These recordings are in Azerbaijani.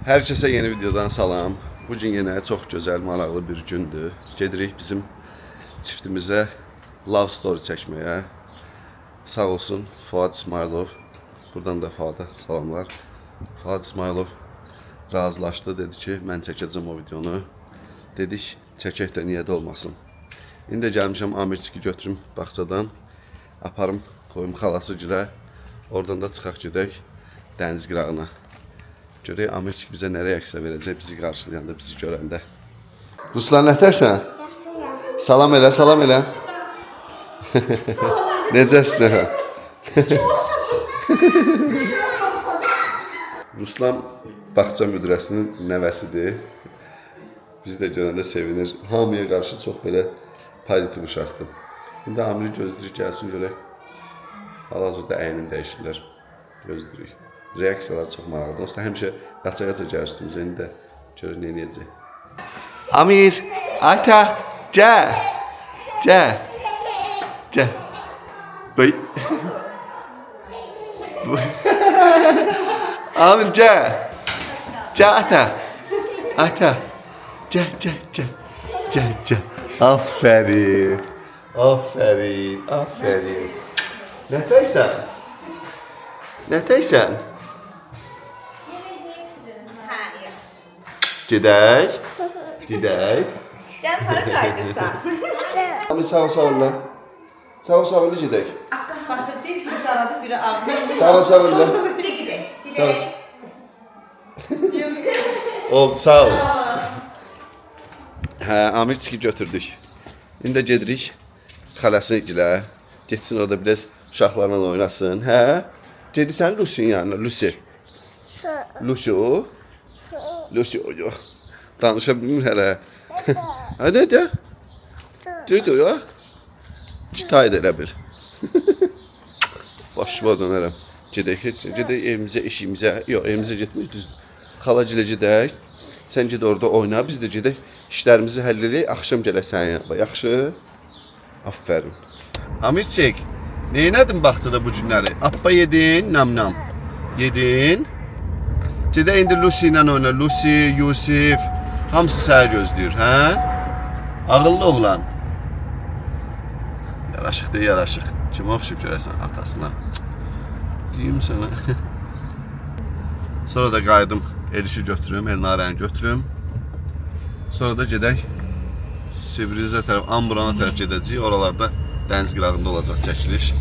Hər kəsə yeni videodan salam. Bugün yenə çox gözəl, maraqlı bir gündür. Gedirik bizim çiftimizə love story çəkməyə. Sağ olsun Fuad İsmailov. Buradan da Fuada salamlar. Fuad İsmailov razılaşdı, dedi ki, mən çəkəcəm o videonu. Dedik, çəkək də niyə də olmasın. İndi də gəlmişəm Amirçiki götürüm bağçadan. Aparım, koyum xalası gilə. Oradan da çıxaq gedək dəniz qırağına. Görək Amirçik bizə nə reaksiya verəcək bizi qarşılayanda, bizi görəndə. Ruslan, nətərsən? Yaxşıyam. Salam elə, salam elə. Necəsin? Ruslan bağça müdirəsinin nəvəsidir. Biz də görəndə sevinir. Hamıya qarşı çox belə pozitiv uşaqdır. İndi Amiri gözləyirik, gəlsin görək. Hal-hazırda əynin dəyişirlər. Gözləyirik. Reaksiyalar çox maraqlıdır. Onsuz da həmişə qaça-qaça gəlir üstümüzə. İndi də görək nə edəcək. Amir, ata, gəl. Gəl. Gəl. Bəy. Amir, gəl. Gəl ata. Ata. Gəl, gəl, gəl. Gəl, gəl. Aferin. Aferin. Aferin. Nətərsən? Nətərsən? Gedək. Gedək. Gəl para qaydırsan. Amir, sağ ol, sağ ol lan. Sağ ol, sağ ol, gedək. Baxır, deyir ki, qaradı biri ağzı. Sağ ol, sağ ol lan. Gedək. Sağ ol. Oldu, sağ ol. Hə, Amirçiki götürdük. İndi də gedirik xalasına gilə. Getsin orada biraz uşaqlarla oynasın. Hə? Gedirsən Lucy'nin yanına, Lucy. Lucy o? Lucy o yox. Danışa bilmir hələ. Hadi hadi. Dedi o ya. Kitay da elə bil. Başıma dönərəm. Gedək heç. Gedək evimizə, işimizə. Yox, evimizə getmirik düz. Xalacilə gedək. Sən ged orada oyna, biz də gedək. İşlərimizi həll edək, axşam gələk sənin yanına. Yaxşı? Aferin. Amirçik, neynədin bağçada bu günləri? Appa yedin, nam-nam. Yedin. Gedək indi Lucy ilə oyna. Lucy, Yusif, hamısı səni gözləyir, hə? Ağıllı oğlan. Yaraşıq deyil, yaraşıq. Kimə oxşayıb görəsən atasına? Deyim sənə. Sonra da qayıdım, Elişi götürüm, Elnarəni götürüm. Sonra da gedək Sivrizə tərəf, Amburana tərəf gedəcəyik. Oralarda dəniz qırağında olacaq çəkiliş.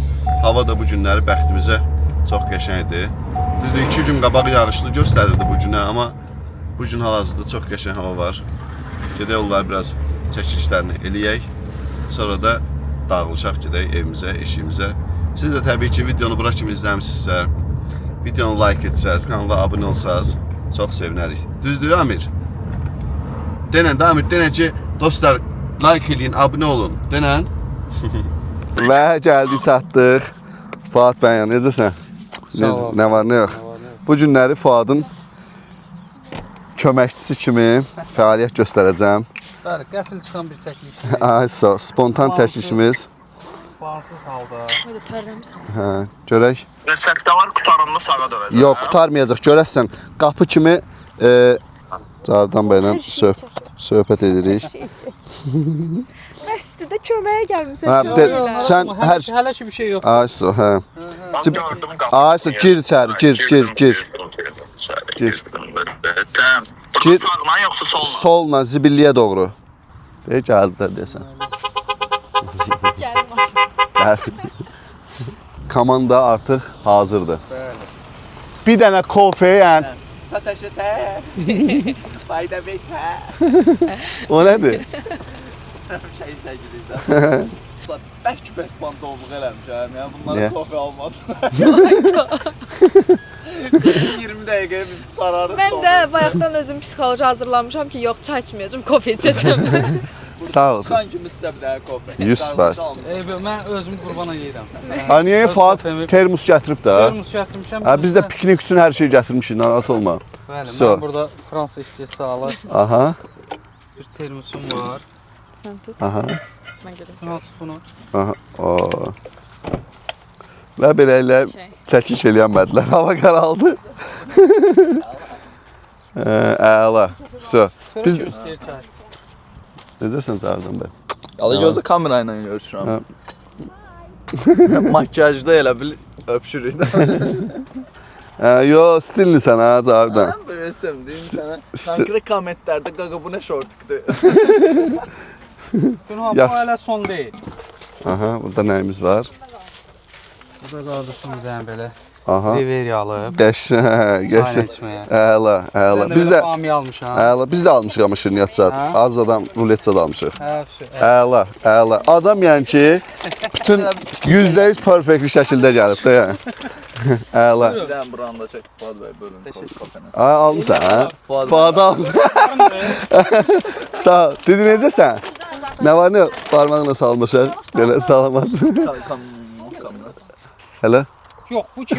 Hava da bu günləri bəxtimizə çox qəşəngdir. Düzdür, 2 gün qabaq yağışlı göstərirdi bu günə, amma bu gün hal-hazırda çox qəşəng hava var. Gedək onları biraz çəkilişlərini eləyək. Sonra da dağılışaq, gedək evimizə, işimizə. Siz də təbii ki, videonu bura kimi izləmişsinizsə, videonu like etsəz, kanala abunə olsanız, çox sevinərik. Düzdür, Amir? Denən də Amir, denən ki, dostlar, like eləyin, abunə olun. Denən. Və gəldik, çatdıq. Fuad bəyə, necəsən? Nə var, nə yox? Bu günləri Fuadın köməkçisi kimi fəaliyyət göstərəcəm. Bəli, qəfil çıxan bir çəkilişdir. Ay, spontan çəkilişimiz. Plansız halda. Hə, görək. Reseptdə var, qutarında sağa dönəcək. Yox, qutarmayacaq. Görəsən, qapı kimi Cavidan bəylə söhbət edirik. Məscidə köməyə gəlmisən. Hə, sən hər Hələ ki bir şey yox. Ayso, hə. Ben gördüm qapını. Ayso, gir içəri, gir. Gir. Gir. Sağla yoxsa solla? Solla, zibilliyə doğru. Gəldilər deyəsən. Komanda artıq hazırdır. Bir dənə kofe, yəni. Fətəşətə. Bayda beçə. O nədir? Şey çəkilirdə. Bəlkə bəsband olmaq eləmişəm. Yəni bunlara kofe almadım. 20 dəqiqəyə biz qutararıq. Mən də bayaqdan özüm psixoloji hazırlamışam ki, yox çay içməyəcəm, kofe içəcəm. Sağ ol. Sanki biz sizə bir dənə kofe. 100%. Mən özümü qurbana yeyirəm. Ha, niyə Fuad termos gətirib də? Termos gətirmişəm. Ha, biz də piknik üçün hər şey gətirmişik, narahat olma. Bəli, So. mən burada Fransa istehsalı Aha, bir termosum var. Sən tut. aha, Mən gedim. Bunu tut bunu. aha. Və belə elə çəkiş eləyənmədilər. Hava qaraldı. Əla. So, biz İstəyir çay. necəsən Cavidan bəy? Yalı gözü kamera ilə görüşürəm. Makyajda elə bil öpüşürük. Yo, stillisən ha Cavidan. Mən belə deyim sənə. Konkret kommentlərdə qaqa bu nə şortikdir. Bunu bu Yaxşı. hələ son deyil. Aha, burada nəyimiz var? Burada qardaşımız yəni belə Aha. Riveri alıb. Qəşəng, Çayla qəşəng. içməyə. Əla, əla. Biz Biz də bamiyə almışam. əla, biz də almışıq amma şirniyyat saat. Hə? Az adam rulet saat almışıq. Hə, Əla, əla. Adam yəni ki, bütün %100 perfect şəkildə gəlib də yəni. Əla. Bir dənə buranda çək Fuad bəy bölün kafenə. Almısan, hə? Fuad Fuadı almısan. Sağ ol. Dedi necəsən? Nə var nə? Parmağına salmışıq. Belə salamat. kamera. Hələ? Yox, bu kim?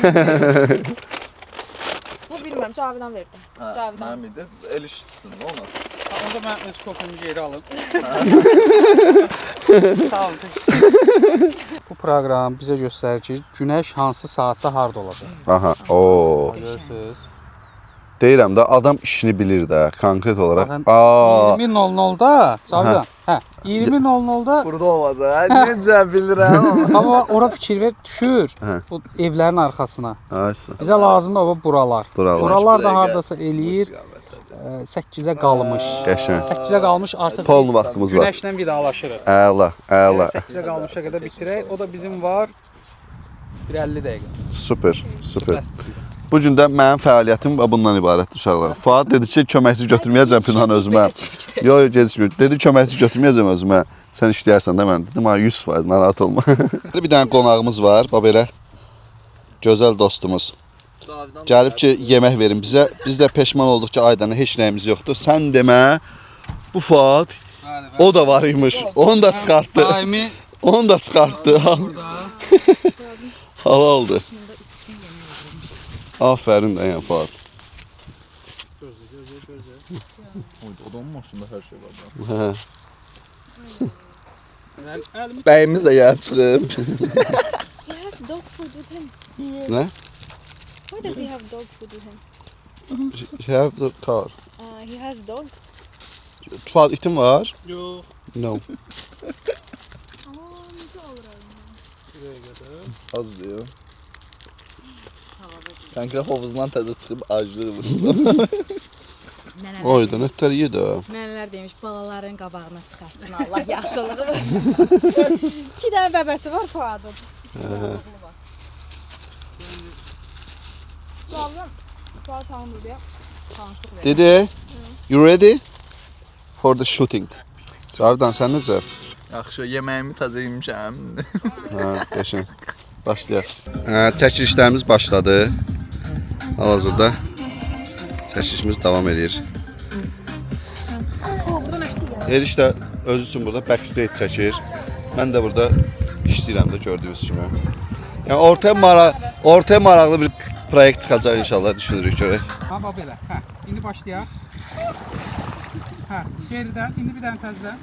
Bu bilmirəm, Cavidan verdim. Cavidan. Mənim idi. El işçisin ona. Onda mən öz kofumu geri alım. Sağ olun, təşəkkür. Bu proqram bizə göstərir ki, günəş hansı saatda harda olacaq. Aha. Oo. Görürsüz. Deyirəm də adam işini bilir də konkret olaraq. Baxın, Aa. 20:00-da, Cavidan. Hə, 20:00-da Burada olacaq. Necə bilirəm amma. amma ora fikir ver, düşür. Hə. O evlərin arxasına. Aysa. Bizə lazımdır o buralar. Buralar. Buralar da hardasa eləyir 8-ə qalmış. Qəşəng. 8-ə qalmış artıq Polnu vaxtımız var. Günəşlə vidalaşırıq. Əla, əla. 8-ə qalmışa qədər bitirək. O da bizim var bir 50 dəqiqə. Super, super. Bəsdir bizə. Bu gün də mənim fəaliyyətim bundan ibarətdir uşaqlar. Fuad dedi ki, köməkçi götürməyəcəm Pinhan özümə. Yo, gedişmir. Dedi köməkçi götürməyəcəm özümə. Sən işləyərsən də mən dedim, ha 100% narahat olma. Bir dənə qonağımız var, bax belə. Gözəl dostumuz. Gəlib ki, yemək verin bizə. Biz də peşman olduq ki, Aydana heç nəyimiz yoxdur. Sən demə, bu Fuad o da var imiş. Onu da çıxartdı. Daimi Onu da çıxartdı. burada. Hava oldu. Aferin də yəni Fuad. Odamın maşında hər şey var. Hə. Əlim Bəyimiz də gəlib çıxıb. He has dog food with him. Nə? Why does he have dog food with him? Şey have the car. He has dog. Fuad itin var? yox. No. Aa, necə olur Az deyir. Konkret hovuzdan təzə çıxıb aclıq vurdu. Oyda nətər yedi. Mənlər demiş balaların qabağına çıxartsın Allah yaxşılığı. 2 dənə bəbəsi var Fuadın. Cavidan, Fuad tanımır deyə tanışlıq verir. Dede, you ready for the shooting? Cavidan sən necə? Yaxşı, yeməyimi təzə yemişəm. Hə, qəşəng. Başlayaq. Çəkilişlərimiz başladı. Hal-hazırda çəkilişimiz davam edir. Eliş də özü üçün burada backstage çəkir. Mən də burada işləyirəm də gördüyünüz kimi. Yəni ortaya maraqlı bir proyekt çıxacaq inşallah düşünürük görək. Ha, bax belə. Hə, indi başlayaq. Hə, geridən, indi bir dənə təzədən.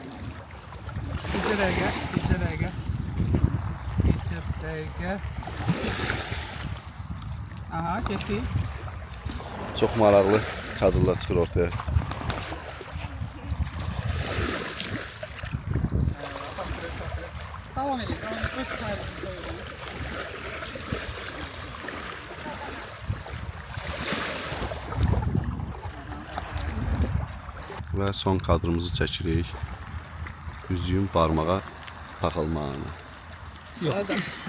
Bir dəqiqə. Aha, getdi. Çox maraqlı kadrlar çıxır ortaya. Davam edin. Öz kaydınızda Və son kadrımızı çəkirik. Üzüyün barmağa taxılmağını.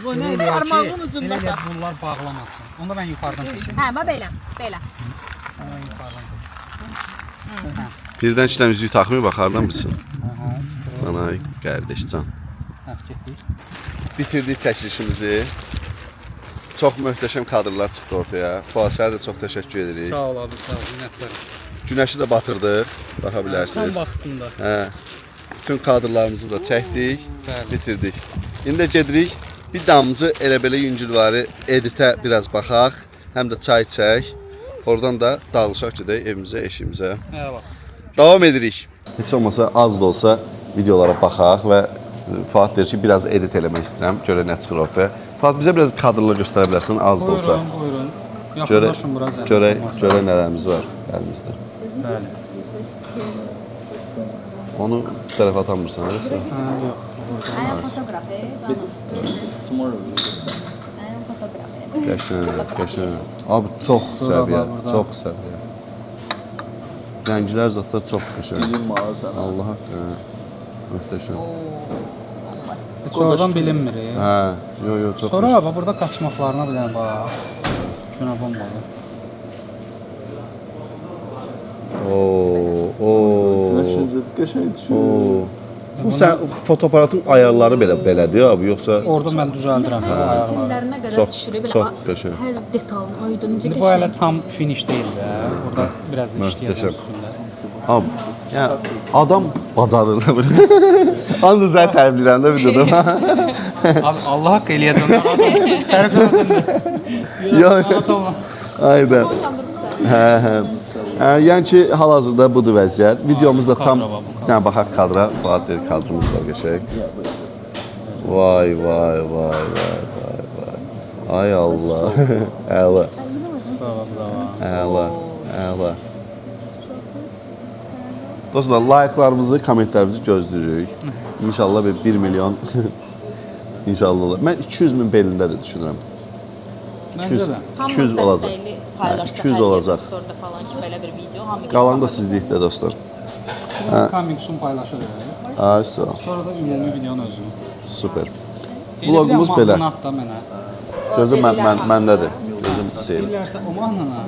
Bu nə? Parmağın ucunda. Elə gəl bunlar bağlamasın. Onda mən yuxarıdan çəkəcəm. Hə, belə. Mən yuxarıdan çəkəcəm. Birdən iki dənə üzüyü taxmıyor, baxardan bilsin. Aha. Anay, qardaşcan. Hə, getdik. Bitirdik çəkilişimizi. Çox möhtəşəm kadrlar çıxdı ortaya. Fuad sənə də çox təşəkkür edirik. Sağ ol abi, sağ ol. Minnətdarım. Günəşi də batırdıq, baxa Tam bilərsiniz. vaxtında. Hə. Bütün kadrlarımızı da çəkdik, Bəli. bitirdik. İndi də gedirik. Bir damcı elə belə yüngülvari editə biraz baxaq, həm də çay çək. Oradan da dağılışaq gedək evimizə, eşimizə. Eyvallah. Davam edirik. Heç olmasa az da olsa videolara baxaq və Fuad deyir ki, biraz edit eləmək istəyirəm, görə nə çıxır ortaya. Fuad bizə biraz kadrlar göstərə bilərsən, az da olsa. Buyurun. Yaxınlaşın bura zəhmət olmasa. Görək nələrimiz var əlimizdə. Bəli. Onu bu tərəfə atamırsan, yoxsa? Ha, yox. I am photographer, canım. I am photographer. Qəşəng, qəşəng. Abi çox səviyyə, burada. çox səviyyə. Rənglər zətdə çox qəşəng. Bilim var sənə. Allah haqqı. Möhtəşəm. Heç oradan bilinmir. Hə, yo, çox Sonra qəşəng. bax, burada qaçmaqlarına bir dənə bax. Günə bombalı. Qəşəng düşür. Bu sən fotoaparatın ayarları belədir abi, yoxsa Orada mən düzəldirəm ayarları. Şeylərinə qədər Çox, düşürüb, çox qəşəng. hər detalını aydın necə İndi bu hələ qəşəng. tam finish deyil də. Burada biraz da Möhtəşəm. işləyəcəm üstündə. Abi, yəni adam bacarır da belə. Ancaq sən tərifləyirəm də videoda. Abi Allah haqqı eləyəcəm. Tərəfləməsən də. Yox. Ayda. Hə. Yəni ki, hal-hazırda budur vəziyyət. Videomuzda tam yəni baxaq kadra, Fuad deyir, kadrımız var qəşəng. Vay. Ay Allah. Əla. Əla. Dostlar, like'larımızı, kommentlərimizi gözləyirik. İnşallah 1 milyon İnşallah olur. Mən 200 min belində də düşünürəm. Məncə də. 200 olacaq. Paylaşsa 200 hər yerdə olacaq. storydə falan ki, belə bir video hamı Qalan da sizlikdə dostlar. Coming soon paylaşırıq. Ay sağ ol. Sonra da ümumi videonun özü. Super. Vlogumuz belə. At da mənə. Gözüm məndədir. Gözüm deyil. İstəyirlərsə o mahnını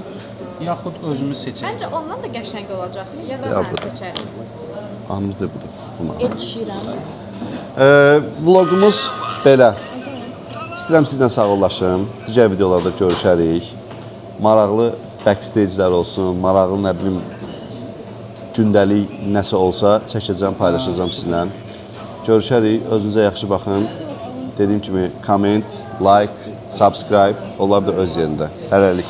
yaxud özümüz seçək. Məncə ondan da qəşəng olacaq. Ya da Ya mən budur. seçərəm. Ahımız da budur. el düşürəm. Vlogumuz belə. İstəyirəm sizlə sağollaşım. Digər videolarda görüşərik. Maraqlı backstage-lər olsun, maraqlı nə bilim gündəlik nəsə olsa çəkəcəm, paylaşacağam sizlə. Görüşərik. Özünüzə yaxşı baxın. Dediyim kimi comment, like, subscribe, onlar da öz yerində. Hələlik.